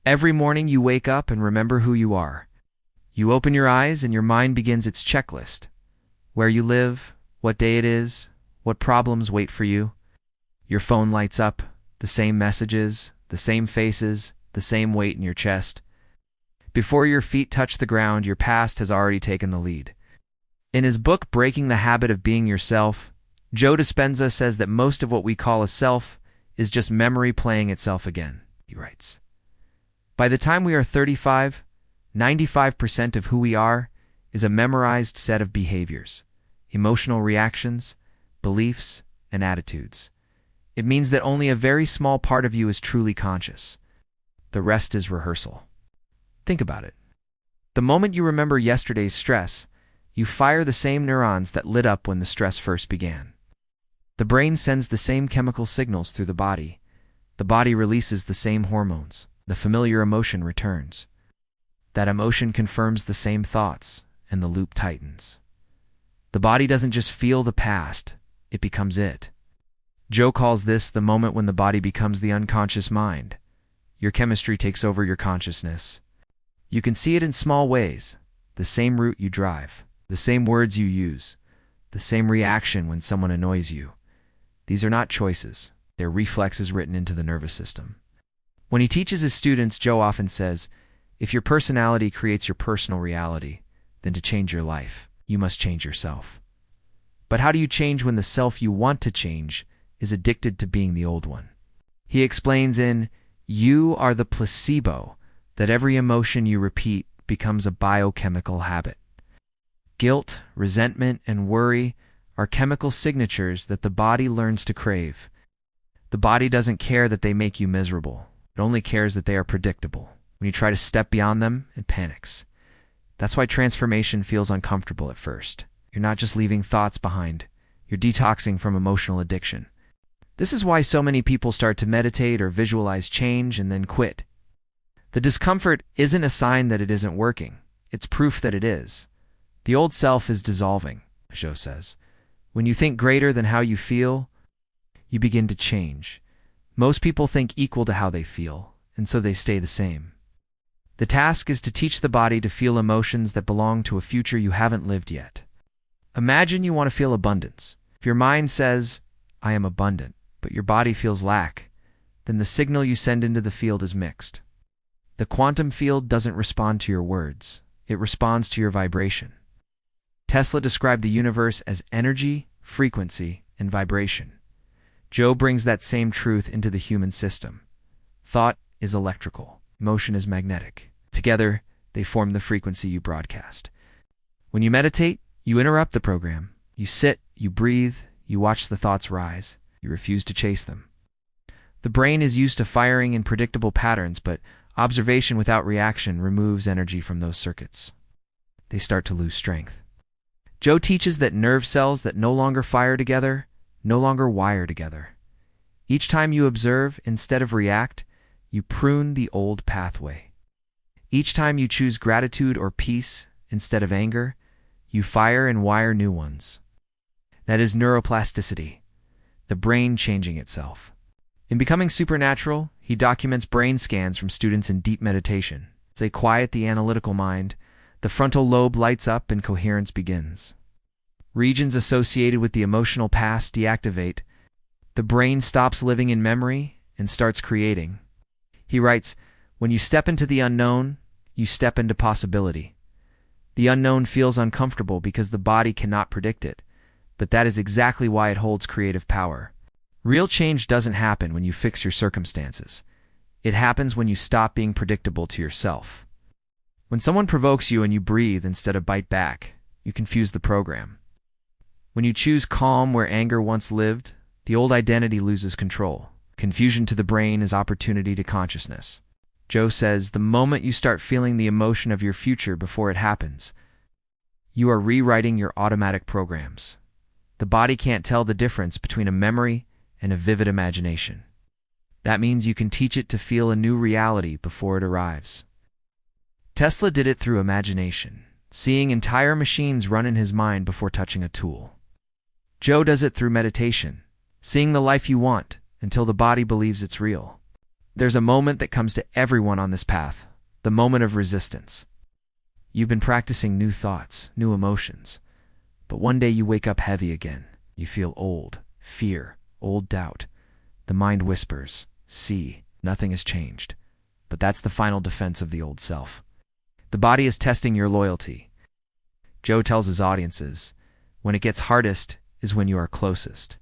Every morning you wake up and remember who you are. You open your eyes and your mind begins its checklist. Where you live, what day it is, what problems wait for you. Your phone lights up, the same messages, the same faces, the same weight in your chest. Before your feet touch the ground, your past has already taken the lead. In his book, Breaking the Habit of Being Yourself, Joe Dispenza says that most of what we call a self is just memory playing itself again. He writes, by the time we are 35, 95% of who we are is a memorized set of behaviors, emotional reactions, beliefs, and attitudes. It means that only a very small part of you is truly conscious. The rest is rehearsal. Think about it. The moment you remember yesterday's stress, you fire the same neurons that lit up when the stress first began. The brain sends the same chemical signals through the body. The body releases the same hormones. The familiar emotion returns. That emotion confirms the same thoughts, and the loop tightens. The body doesn't just feel the past, it becomes it. Joe calls this the moment when the body becomes the unconscious mind. Your chemistry takes over your consciousness. You can see it in small ways. The same route you drive, the same words you use, the same reaction when someone annoys you. These are not choices. They're reflexes written into the nervous system. When he teaches his students, Joe often says, if your personality creates your personal reality, then to change your life, you must change yourself. But how do you change when the self you want to change is addicted to being the old one? He explains in You Are the Placebo that every emotion you repeat becomes a biochemical habit. Guilt, resentment, and worry are chemical signatures that the body learns to crave. The body doesn't care that they make you miserable. It only cares that they are predictable. When you try to step beyond them, it panics. That's why transformation feels uncomfortable at first. You're not just leaving thoughts behind. You're detoxing from emotional addiction. This is why so many people start to meditate or visualize change and then quit. The discomfort isn't a sign that it isn't working. It's proof that it is. The old self is dissolving, Joe says. When you think greater than how you feel, you begin to change. Most people think equal to how they feel, and so they stay the same. The task is to teach the body to feel emotions that belong to a future you haven't lived yet. Imagine you want to feel abundance. If your mind says, I am abundant, but your body feels lack, then the signal you send into the field is mixed. The quantum field doesn't respond to your words. It responds to your vibration. Tesla described the universe as energy, frequency, and vibration. Joe brings that same truth into the human system. Thought is electrical. Emotion is magnetic. Together, they form the frequency you broadcast. When you meditate, you interrupt the program. You sit, you breathe, you watch the thoughts rise. You refuse to chase them. The brain is used to firing in predictable patterns, but observation without reaction removes energy from those circuits. They start to lose strength. Joe teaches that nerve cells that no longer fire together no longer wire together. Each time you observe instead of react, you prune the old pathway. Each time you choose gratitude or peace instead of anger, you fire and wire new ones. That is neuroplasticity, the brain changing itself. In Becoming Supernatural, he documents brain scans from students in deep meditation. As they quiet the analytical mind, the frontal lobe lights up and coherence begins. Regions associated with the emotional past deactivate. The brain stops living in memory and starts creating. He writes, when you step into the unknown, you step into possibility. The unknown feels uncomfortable because the body cannot predict it, but that is exactly why it holds creative power. Real change doesn't happen when you fix your circumstances. It happens when you stop being predictable to yourself. When someone provokes you and you breathe instead of bite back, you confuse the program. When you choose calm where anger once lived, the old identity loses control. Confusion to the brain is opportunity to consciousness. Joe says the moment you start feeling the emotion of your future before it happens, you are rewriting your automatic programs. The body can't tell the difference between a memory and a vivid imagination. That means you can teach it to feel a new reality before it arrives. Tesla did it through imagination, seeing entire machines run in his mind before touching a tool. Joe does it through meditation, seeing the life you want until the body believes it's real. There's a moment that comes to everyone on this path, the moment of resistance. You've been practicing new thoughts, new emotions, but one day you wake up heavy again. You feel old fear, old doubt. The mind whispers, see, nothing has changed. But that's the final defense of the old self. The body is testing your loyalty. Joe tells his audiences, when it gets hardest is when you are closest.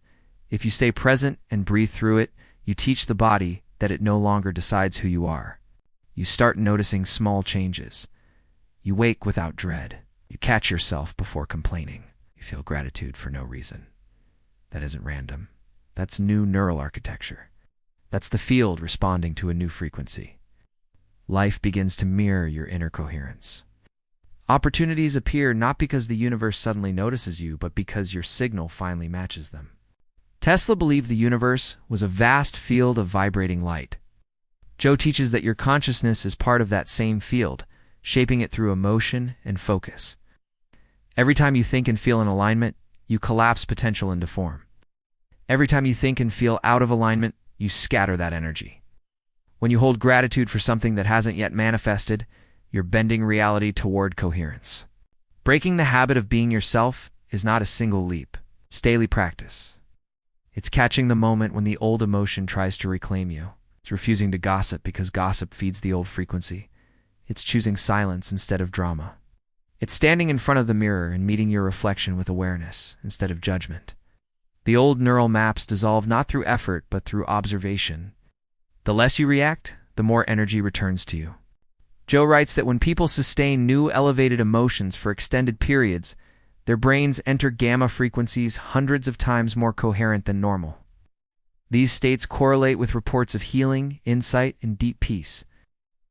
If you stay present and breathe through it, you teach the body that it no longer decides who you are. You start noticing small changes. You wake without dread. You catch yourself before complaining. You feel gratitude for no reason. That isn't random. That's new neural architecture. That's the field responding to a new frequency. Life begins to mirror your inner coherence. Opportunities appear not because the universe suddenly notices you, but because your signal finally matches them. Tesla believed the universe was a vast field of vibrating light. Joe teaches that your consciousness is part of that same field, shaping it through emotion and focus. Every time you think and feel in alignment, you collapse potential into form. Every time you think and feel out of alignment, you scatter that energy. When you hold gratitude for something that hasn't yet manifested, you're bending reality toward coherence. Breaking the habit of being yourself is not a single leap. It's daily practice. It's catching the moment when the old emotion tries to reclaim you. It's refusing to gossip because gossip feeds the old frequency. It's choosing silence instead of drama. It's standing in front of the mirror and meeting your reflection with awareness instead of judgment. The old neural maps dissolve not through effort but through observation. The less you react, the more energy returns to you. Joe writes that when people sustain new elevated emotions for extended periods, their brains enter gamma frequencies hundreds of times more coherent than normal. These states correlate with reports of healing, insight, and deep peace.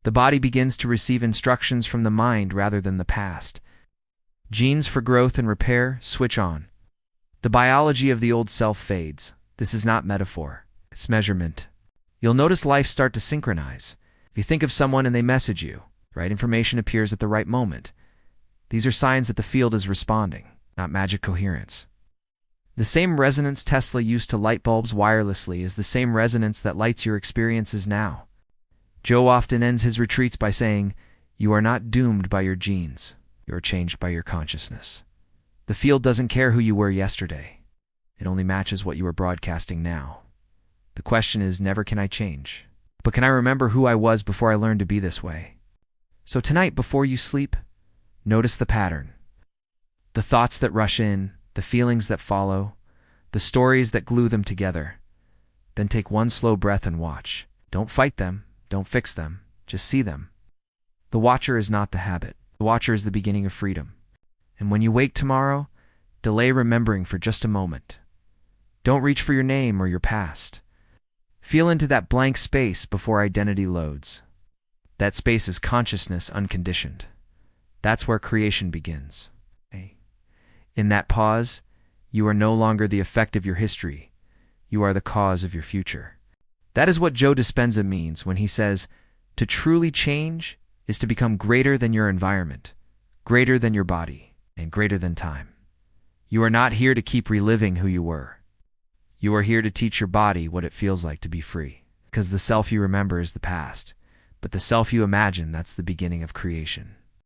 The body begins to receive instructions from the mind rather than the past. Genes for growth and repair switch on. The biology of the old self fades. This is not metaphor. It's measurement. You'll notice life start to synchronize. If you think of someone and they message you, the right information appears at the right moment. These are signs that the field is responding, not magic coherence. The same resonance Tesla used to light bulbs wirelessly is the same resonance that lights your experiences now. Joe often ends his retreats by saying, "You are not doomed by your genes. You are changed by your consciousness." The field doesn't care who you were yesterday. It only matches what you are broadcasting now. The question is never can I change, but can I remember who I was before I learned to be this way? So tonight, before you sleep, notice the pattern. The thoughts that rush in, the feelings that follow, the stories that glue them together. Then take one slow breath and watch. Don't fight them. Don't fix them. Just see them. The watcher is not the habit. The watcher is the beginning of freedom. And when you wake tomorrow, delay remembering for just a moment. Don't reach for your name or your past. Feel into that blank space before identity loads. That space is consciousness unconditioned. That's where creation begins. In that pause, you are no longer the effect of your history. You are the cause of your future. That is what Joe Dispenza means when he says, to truly change is to become greater than your environment, greater than your body, and greater than time. You are not here to keep reliving who you were. You are here to teach your body what it feels like to be free. Because the self you remember is the past, but the self you imagine, that's the beginning of creation.